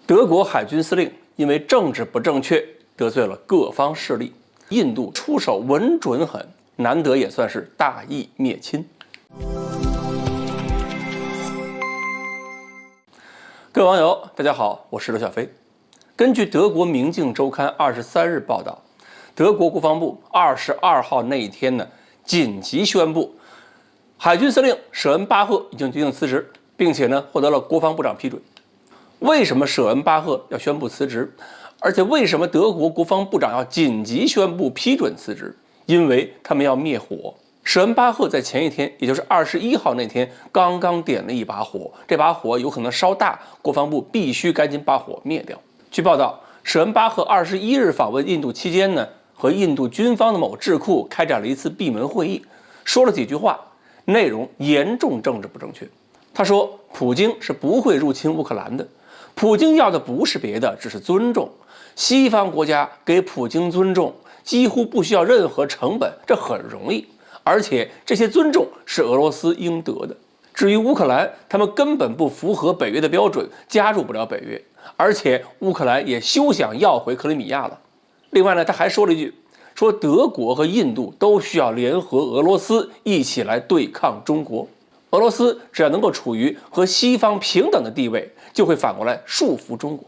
德国海军司令因为政治不正确得罪了各方势力，印度出手稳准狠，难得也算是大义灭亲。各位网友，大家好，我是刘小飞。根据德国《明镜周刊》23日报道，德国国防部22号那一天呢，紧急宣布，海军司令舍恩巴赫已经决定辞职，并且呢获得了国防部长批准。为什么舍恩巴赫要宣布辞职？而且为什么德国国防部长要紧急宣布批准辞职？因为他们要灭火。舍恩巴赫在前一天，也就是21号那天，刚刚点了一把火，这把火有可能烧大，国防部必须赶紧把火灭掉。据报道，舍恩巴赫21日访问印度期间呢，和印度军方的某智库开展了一次闭门会议，说了几句话，内容严重政治不正确。他说，普京是不会入侵乌克兰的。普京要的不是别的，只是尊重。西方国家给普京尊重，几乎不需要任何成本，这很容易。而且这些尊重是俄罗斯应得的。至于乌克兰，他们根本不符合北约的标准，加入不了北约。而且乌克兰也休想要回克里米亚了。另外呢，他还说了一句，说德国和印度都需要联合俄罗斯一起来对抗中国。俄罗斯只要能够处于和西方平等的地位，就会反过来束缚中国。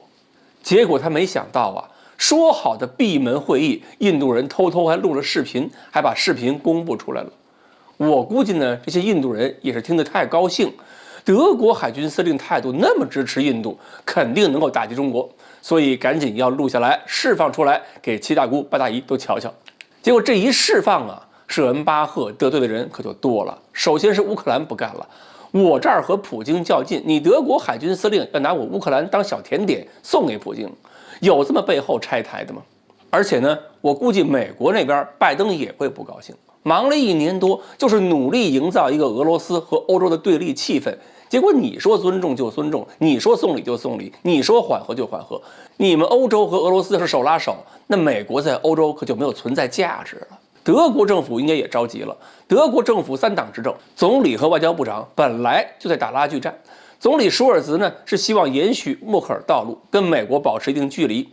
结果他没想到啊，说好的闭门会议，印度人偷偷还录了视频，还把视频公布出来了。我估计呢，这些印度人也是听得太高兴，德国海军司令态度那么支持印度，肯定能够打击中国，所以赶紧要录下来，释放出来，给七大姑八大姨都瞧瞧。结果这一释放啊，舍恩巴赫得罪的人可就多了。首先是乌克兰不干了，我这儿和普京较劲，你德国海军司令要拿我乌克兰当小甜点送给普京，有这么背后拆台的吗？而且呢，我估计美国那边拜登也会不高兴，忙了1年多，就是努力营造一个俄罗斯和欧洲的对立气氛，结果你说尊重就尊重，你说送礼就送礼，你说缓和就缓和，你们欧洲和俄罗斯是手拉手，那美国在欧洲可就没有存在价值了。德国政府应该也着急了。德国政府3党执政，总理和外交部长本来就在打拉锯战。总理舒尔茨呢是希望延续默克尔道路，跟美国保持一定距离。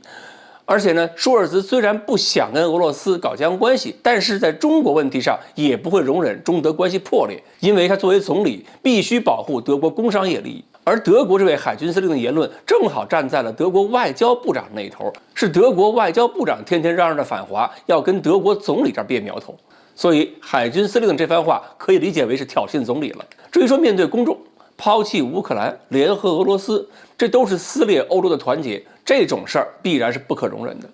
而且呢，舒尔茨虽然不想跟俄罗斯搞僵关系，但是在中国问题上也不会容忍中德关系破裂，因为他作为总理必须保护德国工商业利益。而德国这位海军司令的言论正好站在了德国外交部长那一头，是德国外交部长天天嚷嚷着反华，要跟德国总理这儿别苗头。所以海军司令这番话可以理解为是挑衅总理了。至于说面对公众抛弃乌克兰联合俄罗斯，这都是撕裂欧洲的团结，这种事儿必然是不可容忍的。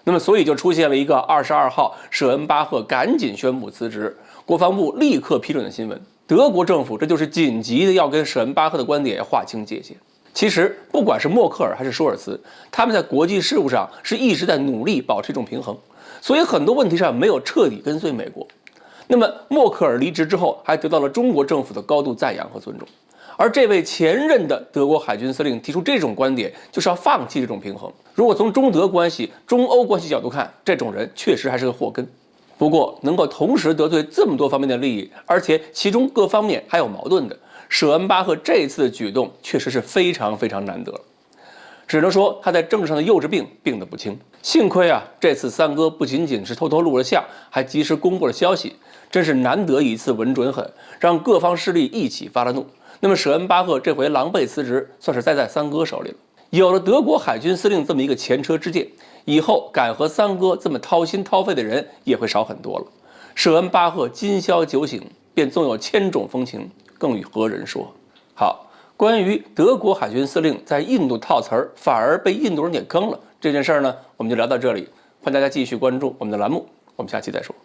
那么所以就出现了一个22号舍恩巴赫赶紧宣布辞职，国防部立刻批准的新闻。德国政府这就是紧急的要跟舍恩巴赫的观点划清界限。其实不管是默克尔还是舒尔茨，他们在国际事务上是一直在努力保持一种平衡，所以很多问题上没有彻底跟随美国。那么默克尔离职之后，还得到了中国政府的高度赞扬和尊重。而这位前任的德国海军司令提出这种观点，就是要放弃这种平衡。如果从中德关系、中欧关系角度看，这种人确实还是个祸根。不过能够同时得罪这么多方面的利益，而且其中各方面还有矛盾的，舍恩巴赫这次的举动确实是非常非常难得了。只能说他在政治上的幼稚病病得不轻。幸亏啊，这次三哥不仅仅是偷偷录了像，还及时公布了消息，真是难得一次稳准狠，让各方势力一起发了怒。那么舍恩巴赫这回狼狈辞职，算是栽在三哥手里了。有了德国海军司令这么一个前车之鉴，以后敢和三哥这么掏心掏肺的人也会少很多了。舍恩巴赫今宵酒醒，便纵有千种风情，更与何人说？好，关于德国海军司令在印度套词儿，反而被印度人给坑了这件事儿呢，我们就聊到这里。欢迎大家继续关注我们的栏目，我们下期再说。